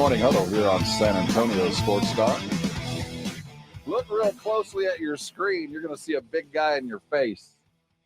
Morning Huddle here on San Antonio Sports Star. Look real closely at your screen. You're going to see a big guy in your face.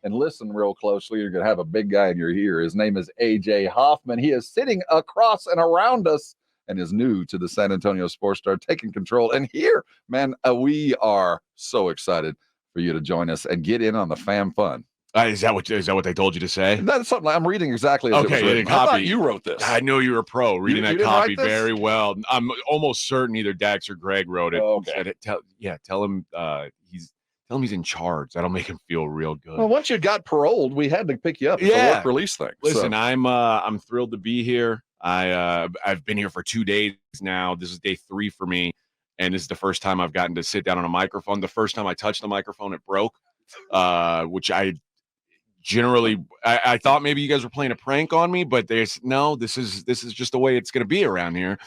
And listen real closely. You're going to have a big guy in your ear. His name is AJ Hoffman. He is sitting across and around us and is new to the San Antonio Sports Star, taking control. And here, man, we are so excited for you to join us and get in on the fam fun. Is that what they told you to say? That's something I'm reading exactly as it was written. I thought you wrote this. I knew you were a pro reading that copy very well. I'm almost certain either Dax or Greg wrote it. Okay. Tell him he's in charge. That'll make him feel real good. Well, once you got paroled, we had to pick you up. It's a work release thing. Listen, I'm thrilled to be here. I've been here for 2 days now. This is day 3 for me, and this is the first time I've gotten to sit down on a microphone. The first time I touched the microphone, it broke, which I thought maybe you guys were playing a prank on me, but this is just the way it's going to be around here.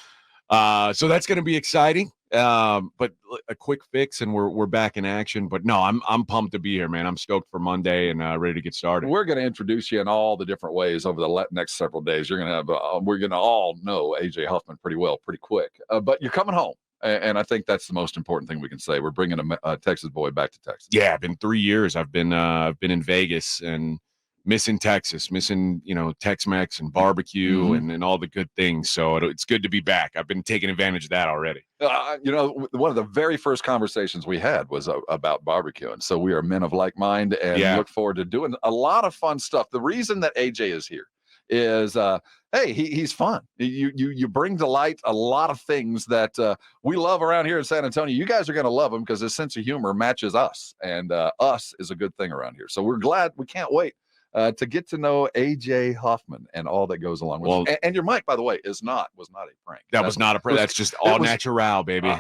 So that's going to be exciting. But a quick fix and we're back in action. But no, I'm pumped to be here, man. I'm stoked for Monday and ready to get started. We're going to introduce you in all the different ways over the next several days. You're going to have we're going to all know AJ Hoffman pretty well, pretty quick. But you're coming home. And I think that's the most important thing we can say. We're bringing a Texas boy back to Texas. Yeah, it's been 3 years. I've been in Vegas and missing Texas, missing Tex-Mex and barbecue and all the good things. So it's good to be back. I've been taking advantage of that already. One of the very first conversations we had was about barbecue, and so we are men of like mind and look forward to doing a lot of fun stuff. The reason that AJ is here is hey, he's fun. You bring to light a lot of things that we love around here in San Antonio. You guys are going to love him because his sense of humor matches us, and us is a good thing around here. So we can't wait to get to know AJ Hoffman and all that goes along with it. And your mic, by the way, was not a prank. That was not a prank. That's just all natural, baby.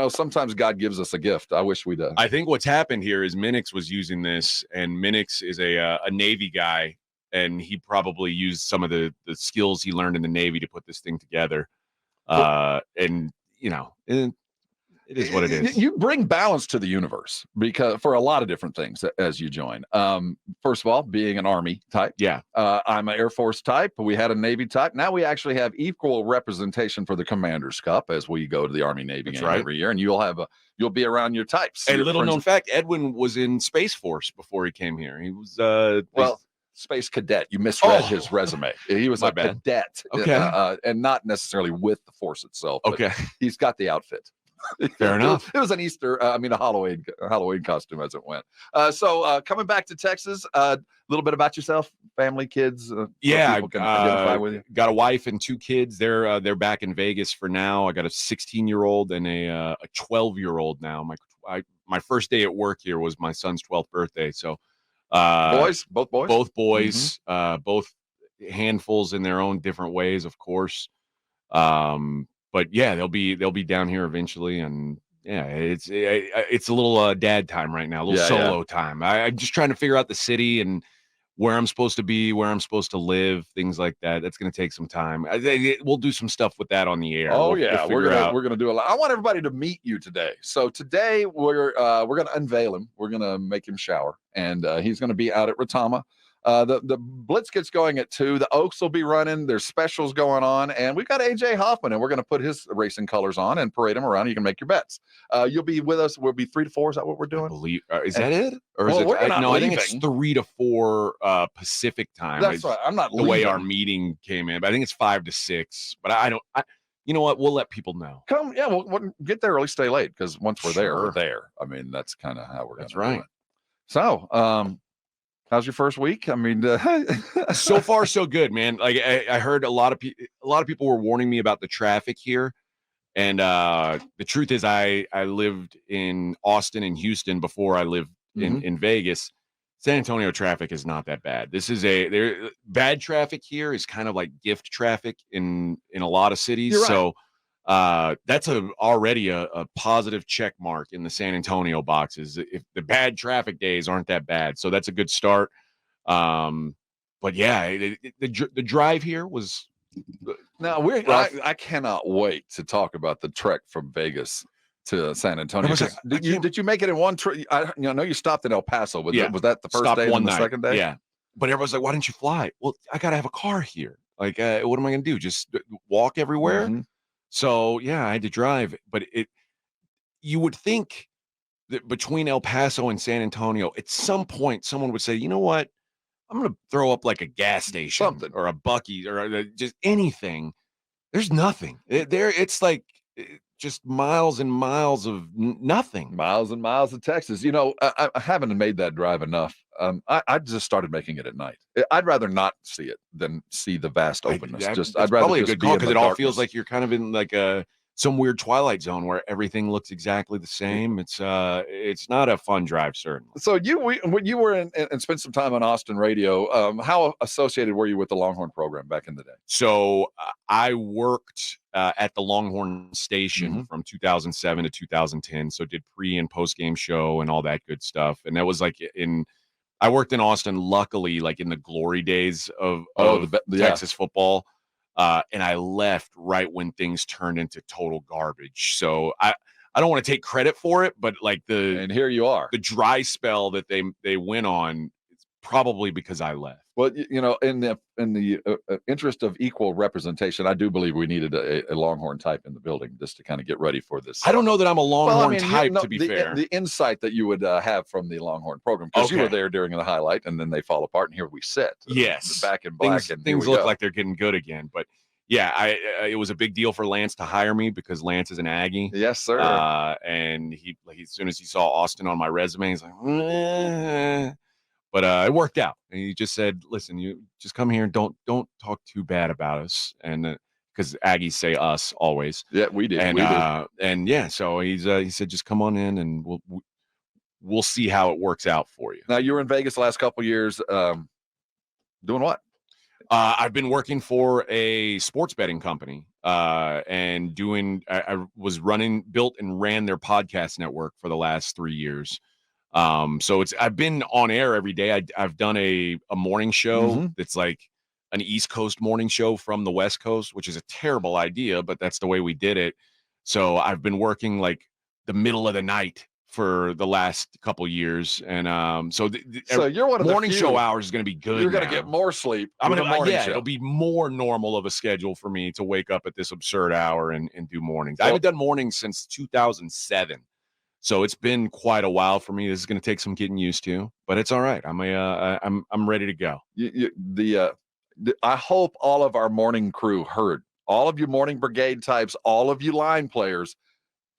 Sometimes God gives us a gift. I wish we'd. I think what's happened here is Minix was using this, and Minix is a Navy guy. And he probably used some of the skills he learned in the Navy to put this thing together. And it is what it is. You bring balance to the universe because for a lot of different things as you join. First of all, being an Army type. Yeah. I'm an Air Force type. We had a Navy type. Now we actually have equal representation for the Commander's Cup as we go to the Army Navy game every year. And you'll be around your types. And little known fact, Edwin was in Space Force before he came here. He was Space cadet. You misread his resume. He was a cadet, and not necessarily with the force itself. Okay, he's got the outfit. Fair enough. It was an Easter, a Halloween costume as it went. So coming back to Texas, a little bit about yourself, family, kids. People can identify with you. Got a wife and 2 kids. They're back in Vegas for now. I got a 16-year-old and a 12-year-old now. My first day at work here was my son's 12th birthday. So. Both boys, both handfuls in their own different ways, of course. But yeah, they'll be down here eventually, and yeah, it's a little dad time right now, a little solo time. I'm just trying to figure out the city and where I'm supposed to be, where I'm supposed to live, things like that. That's going to take some time. We'll do some stuff with that on the air. We're gonna do a lot. I want everybody to meet you today. So today we're gonna unveil him. We're gonna make him shower, and he's gonna be out at Retama. The Blitz gets going at 2. The Oaks will be running. There's specials going on, and we've got AJ Hoffman, and we're going to put his racing colors on and parade him around. You can make your bets. You'll be with us. We'll be 3 to 4. Is that what we're doing? Is that it? Or is it? No, I think it's 3 to 4 Pacific time. That's right. I'm not the way our meeting came in, but I think it's 5 to 6. But I don't. You know what? We'll let people know. Come, yeah. We'll get there early, stay late, because once we're there, we're there. I mean, that's kind of how we're going to do it. So, how's your first week? I mean, so far so good, man. Like I heard a lot of people were warning me about the traffic here, and the truth is, I lived in Austin and Houston before I lived in Vegas. San Antonio traffic is not that bad. This is bad traffic here is kind of like gift traffic in a lot of cities. You're right. So that's already a positive check mark in the San Antonio boxes. If the bad traffic days aren't that bad, so that's a good start. But yeah, the drive here was. Now I cannot wait to talk about the trek from Vegas to San Antonio. Did you make it in one trip? I know you stopped in El Paso. Was that the first day and the second day? Yeah. But everybody's like, why didn't you fly? Well, I got to have a car here. Like, what am I going to do? Just walk everywhere? So yeah, I had to drive, but you would think that between El Paso and San Antonio, at some point, someone would say, you know what? I'm going to throw up like a gas station Something. or a Buc-ee's or just anything. There's nothing there. It's like just miles and miles of nothing. Miles and miles of Texas. You know, I haven't made that drive enough. I just started making it at night. I'd rather not see it than see the vast openness. That's I'd rather probably a just good be call in because the it all darkness. feels like you're kind of in like some weird Twilight Zone where everything looks exactly the same. It's not a fun drive, certainly. So when you were in and spent some time on Austin radio, how associated were you with the Longhorn program back in the day? So I worked at the Longhorn station from 2007 to 2010. So did pre and post game show and all that good stuff. And that was like I worked in Austin, luckily, like in the glory days of Texas football. And I left right when things turned into total garbage. So I don't want to take credit for it, but like and here you are, the dry spell that they went on, it's probably because I left. Well, you know, in the interest of equal representation, I do believe we needed a Longhorn type in the building just to kind of get ready for this. I don't know that I'm a Longhorn type, to be fair. The insight that you would have from the Longhorn program, because you were there during the highlight, and then they fall apart, and here we sit. Yes, back in black, things look like they're getting good again. But yeah, it was a big deal for Lance to hire me because Lance is an Aggie. Yes, sir. And he as soon as he saw Austin on my resume, he's like, But it worked out. And he just said, listen, you just come here and don't talk too bad about us. And because Aggies say us always. Yeah, we did. And yeah, so he said, just come on in and we'll see how it works out for you. Now, you were in Vegas the last couple of years. Doing what? I've been working for a sports betting company and I was built and ran their podcast network for the last 3 years. So I've been on air every day. I've done a morning show that's like an East Coast morning show from the West Coast, which is a terrible idea, but that's the way we did it. So I've been working like the middle of the night for the last couple years, and so you're one of morning show hours is going to be good. You're going to get more sleep. It'll be more normal of a schedule for me to wake up at this absurd hour and do mornings. I haven't done mornings since 2007. So it's been quite a while for me. This is going to take some getting used to, but it's all right. I'm ready to go. I hope all of our morning crew heard, all of you morning brigade types, all of you line players.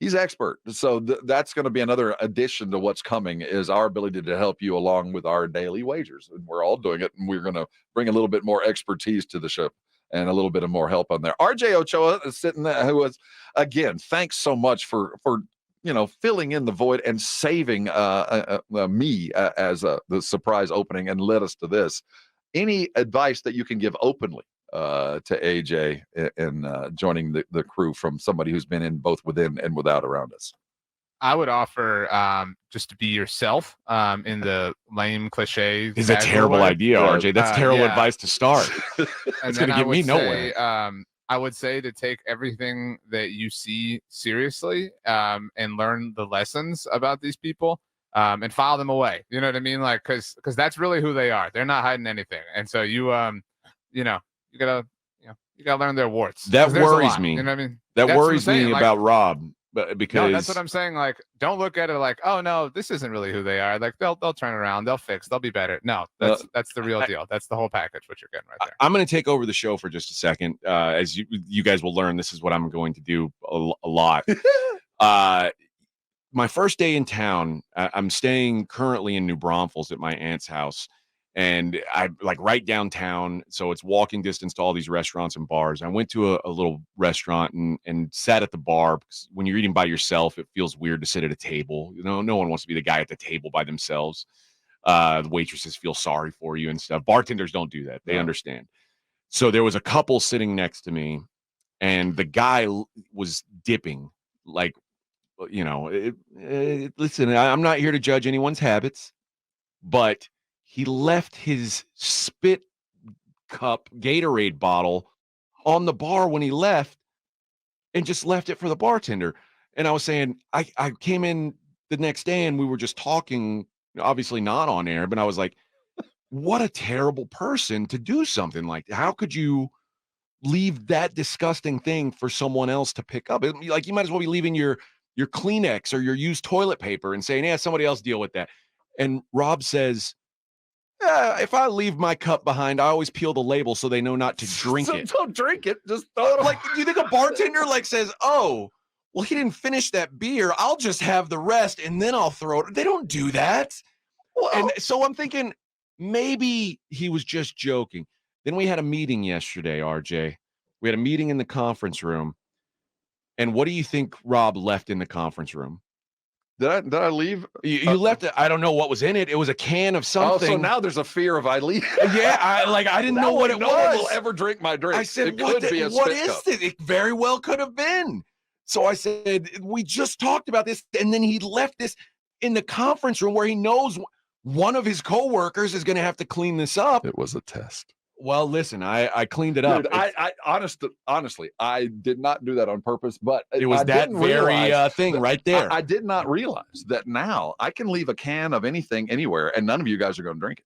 He's expert. So that's going to be another addition to what's coming, is our ability to help you along with our daily wagers. And we're all doing it, and we're going to bring a little bit more expertise to the ship and a little bit of more help on there. RJ Ochoa is sitting there, who was, again, thanks so much for filling in the void and saving me as the surprise opening and led us to this. Any advice that you can give openly to AJ in joining the crew from somebody who's been in both within and without around us? I would offer just to be yourself in the lame cliche. It's a terrible idea, RJ. That's terrible advice to start. It's going to get me nowhere. I would say to take everything that you see seriously and learn the lessons about these people and file them away. You know what I mean? Like, because that's really who they are. They're not hiding anything. And so you gotta learn their warts. That worries me. You know what I mean? That worries me about Rob. Because no, that's what I'm saying. Like, don't look at it like, oh no, this isn't really who they are. Like, they'll turn around, they'll fix, they'll be better. No, that's the real deal. That's the whole package. What you're getting right there. I'm going to take over the show for just a second. As you guys will learn, this is what I'm going to do a lot. My first day in town, I'm staying currently in New Braunfels at my aunt's house. And I like right downtown, so it's walking distance to all these restaurants and bars. I went to a little restaurant and sat at the bar, because when you're eating by yourself, it feels weird to sit at a table. You know, no one wants to be the guy at the table by themselves. The waitresses feel sorry for you and stuff. Bartenders don't do that. They understand. So there was a couple sitting next to me, and the guy was dipping. Like, listen, I'm not here to judge anyone's habits, but he left his spit cup Gatorade bottle on the bar when he left and just left it for the bartender. And I was saying, I came in the next day and we were just talking, obviously not on air, but I was like, what a terrible person to do something like that. How could you leave that disgusting thing for someone else to pick up. Like, you might as well be leaving your Kleenex or your used toilet paper and saying, yeah, somebody else deal with that. And Rob says, if I leave my cup behind, I always peel the label so they know not to drink it. Don't drink it. Just throw it. Like, you think a bartender like says, oh, well, he didn't finish that beer. I'll just have the rest and then I'll throw it. They don't do that. Well, and so I'm thinking maybe he was just joking. Then we had a meeting yesterday, RJ. We had a meeting in the conference room. And what do you think Rob left in the conference room? Did I leave? You left it. I don't know what was in it. It was a can of something. Oh, so now there's a fear of I leave. Yeah, I didn't know what it was. No one will ever drink my drink. I said, what is this? It very well could have been. So I said, we just talked about this. And then he left this in the conference room where he knows one of his coworkers is going to have to clean this up. It was a test. Well, listen, I cleaned it up. Dude, I honestly, I did not do that on purpose, but it was that very thing right there. I did not realize that now I can leave a can of anything anywhere, and none of you guys are going to drink it.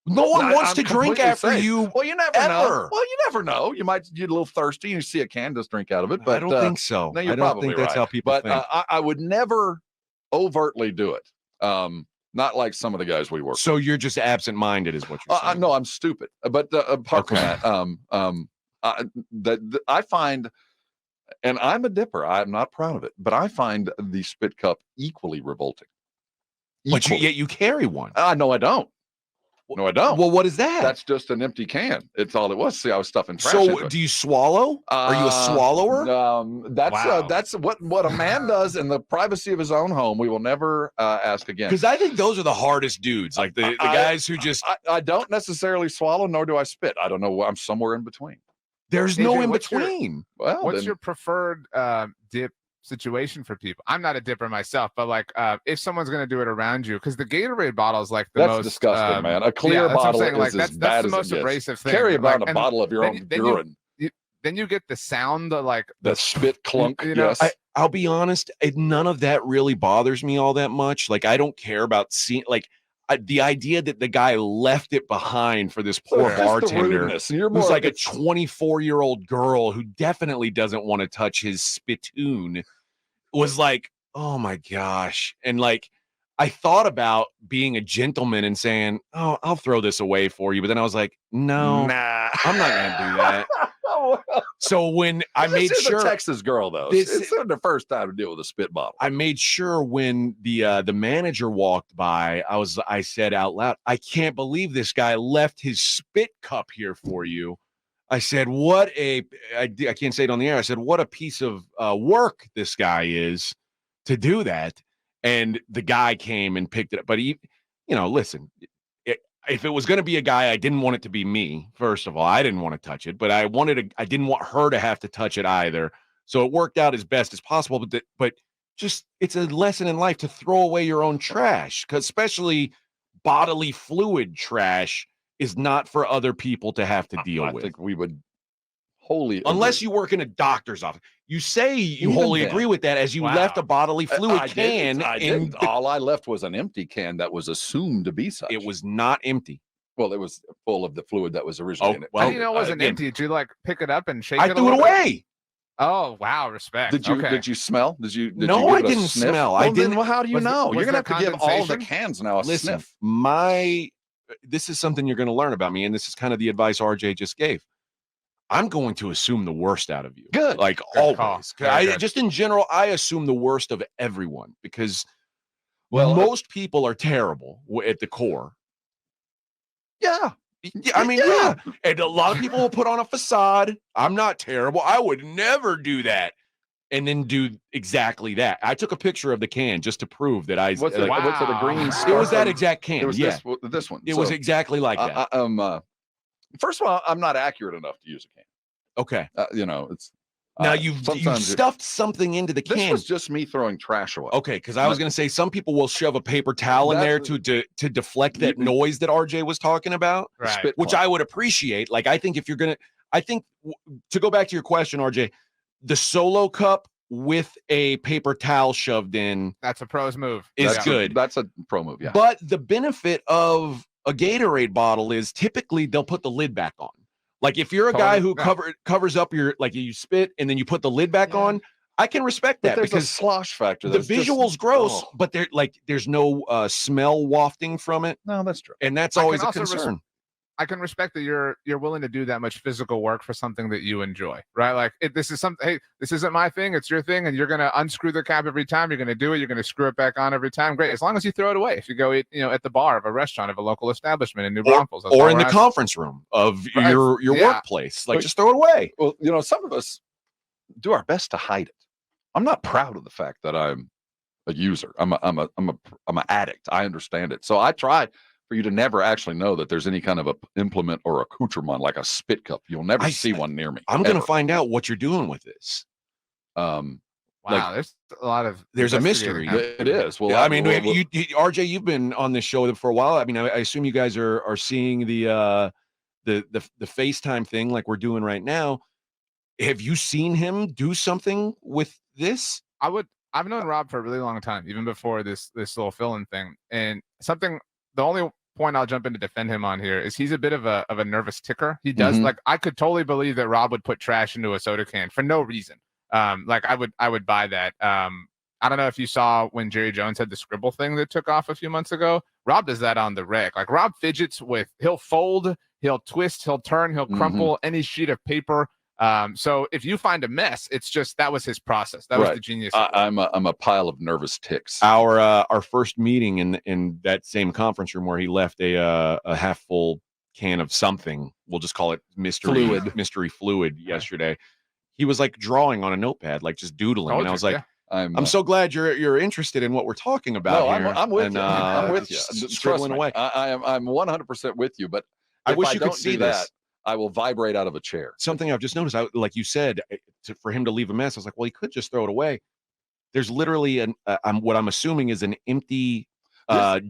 No one wants to drink after you. Well, you never know. Well, you never know. You might get a little thirsty and you see a can, just drink out of it. But I don't think so. No, I don't think that's how people think. But I would never overtly do it. Not like some of the guys we work with. So you're just absent-minded is what you're saying? No, I'm stupid. But apart from that, I find, and I'm a dipper, I'm not proud of it, but I find the spit cup equally revolting. But yet you carry one. No, I don't. No, I don't. Well, what is that? That's just an empty can. It's all it was. See, I was stuffing trash. So, do you swallow? Are you a swallower? That's what a man does in the privacy of his own home. We will never ask again. Because I think those are the hardest dudes, like the guys who just. I don't necessarily swallow, nor do I spit. I don't know. I'm somewhere in between. There's no in between. What's your preferred dip situation for people? I'm not a dipper myself, but like if someone's going to do it around you, because the Gatorade bottle is like the most disgusting, man. A clear bottle is like, as bad the as most it abrasive thing. Carry around a bottle of your own urine. Then you get the sound of like the spit clunk. Yes. I'll be honest, none of that really bothers me all that much. Like, I don't care about seeing the idea that the guy left it behind for this poor bartender who's like a 24-year-old girl who definitely doesn't want to touch his spittoon was like, oh my gosh. And like, I thought about being a gentleman and saying, oh, I'll throw this away for you. But then I was like, no, nah, I'm not going to do that. So when I made sure, a Texas girl though, it's the first time to deal with a spit bottle. I made sure when the manager walked by, I said out loud, I can't believe this guy left his spit cup here for you. I said, I can't say it on the air. I said, what a piece of work this guy is to do that. And the guy came and picked it up. But listen, if it was going to be a guy, I didn't want it to be me. First of all, I didn't want to touch it, but I didn't want her to have to touch it either. So it worked out as best as possible. But just, it's a lesson in life to throw away your own trash, because especially bodily fluid trash is not for other people to have to deal with. I think we would wholly unless you work in a doctor's office. You say you wholly agree with that, as you left a bodily fluid can. I didn't. All I left was an empty can that was assumed to be such. It was not empty. Well, it was full of the fluid that was originally in it. Well, how do you know it wasn't empty? Did you like pick it up and shake it? I threw it away. Oh wow, respect. Did you smell? No, I didn't smell. I didn't. Well, how do you know? You're gonna have to give all the cans now a sniff. This is something you're going to learn about me, and this is kind of the advice RJ just gave. I'm going to assume the worst out of you. Good. Like always. Just in general, I assume the worst of everyone because most people are terrible at the core. Yeah. I mean, yeah. And a lot of people will put on a facade. I'm not terrible. I would never do that. And then do exactly that. I took a picture of the can just to prove that I. What's it? A green? It was that exact can. It was this one. It was exactly like that. First of all, I'm not accurate enough to use a can. Okay. It's now you've stuffed something into the can. This was just me throwing trash away. Okay, because I was going to say some people will shove a paper towel in there to deflect that noise that RJ was talking about, right? Which I would appreciate. Like, I think if you're gonna, to go back to your question, RJ, the solo cup with a paper towel shoved in, that's a pro's move. Is good. That's a pro move, yeah. But the benefit of a Gatorade bottle is typically they'll put the lid back on. Like if you're a guy who covers up your, like you spit and then you put the lid back on, I can respect that because there's a slosh factor. The visual's gross, but there's no smell wafting from it. No, that's true. And that's always a concern. I can respect that you're willing to do that much physical work for something that you enjoy, right? Like this is something. Hey, this isn't my thing; it's your thing, and you're gonna unscrew the cap every time. You're gonna do it. You're gonna screw it back on every time. Great, as long as you throw it away. If you go eat, at the bar of a restaurant of a local establishment in New Braunfels, or in the conference room of your workplace, like just throw it away. Well, some of us do our best to hide it. I'm not proud of the fact that I'm a user. I'm an addict. I understand it, so I try for you to never actually know that there's any kind of a implement or accoutrement like a spit cup. You'll never see one near me. I'm going to find out what you're doing with this. Wow, there's a lot of a mystery. It is. Well, I mean, RJ, you've been on this show for a while. I mean, I assume you guys are seeing the FaceTime thing like we're doing right now. Have you seen him do something with this? I've known Rob for a really long time, even before this little fill-in thing, and the only point I'll jump in to defend him on here is he's a bit of a nervous ticker. He does I could totally believe that Rob would put trash into a soda can for no reason. I would buy that. I don't know if you saw when Jerry Jones had the scribble thing that took off a few months ago. Rob does that on the reg. Like Rob fidgets he'll fold, he'll twist, he'll turn, he'll crumple any sheet of paper. So if you find a mess, it's just that was his process. That was the genius. I'm a pile of nervous ticks. Our first meeting in that same conference room where he left a half full can of something, we'll just call it mystery fluid yesterday. He was like drawing on a notepad, like just doodling, and I was like, I'm so glad you're interested in what we're talking about here. I'm with you. I'm with you. Scribbling away. I'm 100% with you, but I wish you could see that. I will vibrate out of a chair. Something I've just noticed, like you said, for him to leave a mess, I was like, well, he could just throw it away. There's literally what I'm assuming is an empty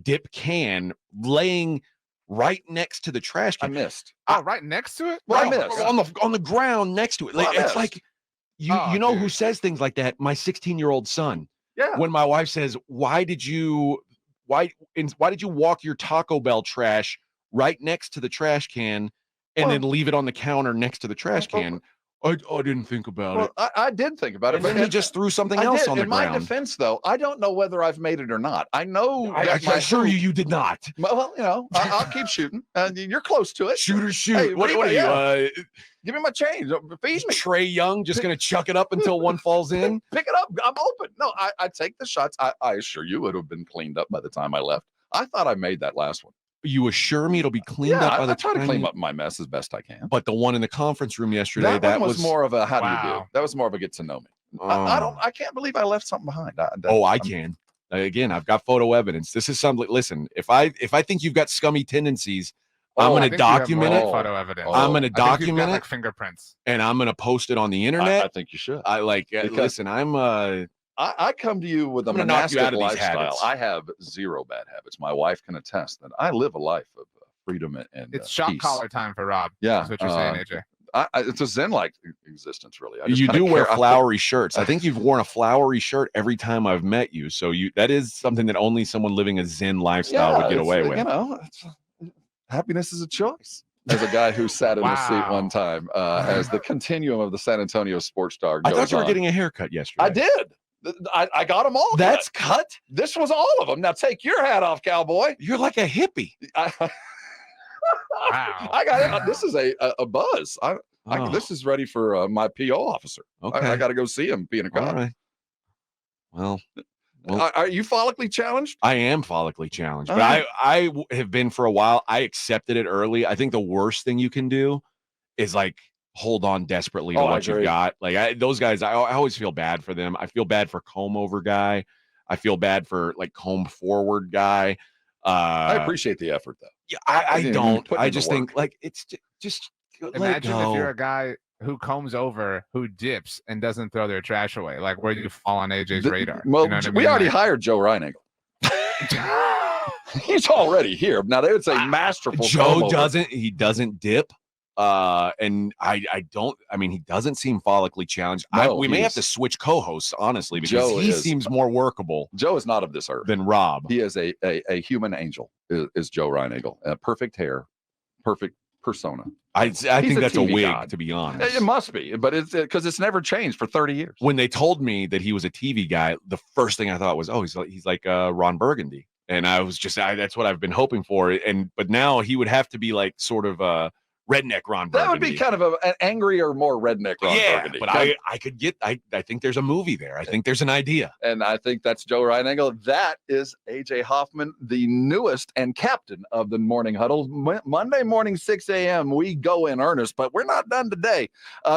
dip can laying right next to the trash can. I missed. Right next to it? Well, I missed. On the ground next to it. Like it's like you know who says things like that? My 16-year-old son. Yeah. When my wife says, why did you walk your Taco Bell trash right next to the trash can and then leave it on the counter next to the trash can? I didn't think about it. I did think about it, but he just threw something else on the ground. In my defense, though, I don't know whether I've made it or not. I know. I assure you did not. Well, I'll keep shooting. You're close to it. Shoot or shoot. Hey, what are you? Give me my change. Feed me. Trey Young just going to chuck it up until one falls in? Pick it up. I'm open. No, I take the shots. I assure you it would have been cleaned up by the time I left. I thought I made that last one. You assure me it'll be cleaned up by the time? I try to clean up my mess as best I can. But the one in the conference room yesterday, that was more of a how do you do? That was more of a get to know me. I can't believe I left something behind. I can. Again, I've got photo evidence. This is something. Listen, if I think you've got scummy tendencies, I'm going to document it. Photo evidence. I'm going to document it. Like fingerprints. And I'm going to post it on the internet. I think you should. Listen, I come to you with a monastic lifestyle. I have zero bad habits. My wife can attest that I live a life of freedom and it's shock peace. collar time for Rob. Yeah, that's what you're saying, AJ. It's a Zen-like existence, really. You do wear flowery shirts. I think you've worn a flowery shirt every time I've met you. So that is something that only someone living a Zen lifestyle would get away with. Happiness is a choice. As a guy who sat in the seat one time, as the continuum of the San Antonio sports star goes I thought you were on. Getting a haircut yesterday. I did. I got them all. That's cut. This was all of them. Now take your hat off, cowboy. You're like a hippie. Wow. I got it. This is a buzz. This is ready for my PO officer. Okay. I got to go see him being a cop. All right. Well, are you follically challenged? I am follically challenged, but I have been for a while. I accepted it early. I think the worst thing you can do is like hold on desperately to what you've got. Like those guys, I always feel bad for them. I feel bad for comb over guy. I feel bad for like comb forward guy. I appreciate the effort though. Yeah, I don't. I just think like it's just imagine if you're a guy who combs over, who dips and doesn't throw their trash away, like where you fall on AJ's radar. Well, we already hired Joe Reinigle. He's already here. Now they would say masterful. Joe doesn't dip. And I don't. I mean, he doesn't seem follically challenged. We may have to switch co-hosts, honestly, because he seems more workable. Joe is not of this earth than Rob. He is a human angel. Is Joe Reinigle? Perfect hair, perfect persona. I think that's a TV wig, god. to be honest. It must be, but it's because it's never changed for 30 years. When they told me that he was a TV guy, the first thing I thought was, oh, he's like Ron Burgundy. And I was just, that's what I've been hoping for. But now he would have to be like sort of redneck Ron Burgundy. That would be kind of an angrier, more redneck Ron Burgundy. But I could get, I think there's a movie there. I think there's an idea. And I think that's Joe Reinagel. That is AJ Hoffman, the newest and captain of the Morning Huddle. Monday morning, 6 a.m., we go in earnest, but we're not done today.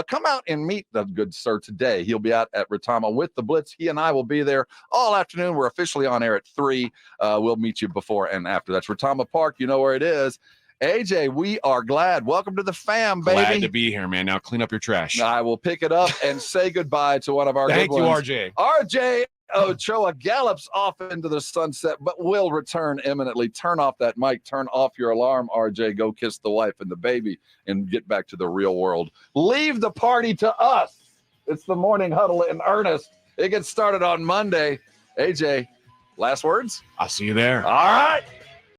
Come out and meet the good sir today. He'll be out at Retama with the Blitz. He and I will be there all afternoon. We're officially on air at 3. We'll meet you before and after. That's Retama Park. You know where it is. AJ, we are glad. Welcome to the fam, baby. Glad to be here, man. Now clean up your trash. I will pick it up and say goodbye to one of our Thank good you, ones. RJ. RJ Ochoa gallops off into the sunset, but will return imminently. Turn off that mic. Turn off your alarm, RJ. Go kiss the wife and the baby and get back to the real world. Leave the party to us. It's the Morning Huddle in earnest. It gets started on Monday. AJ, last words? I'll see you there. All right.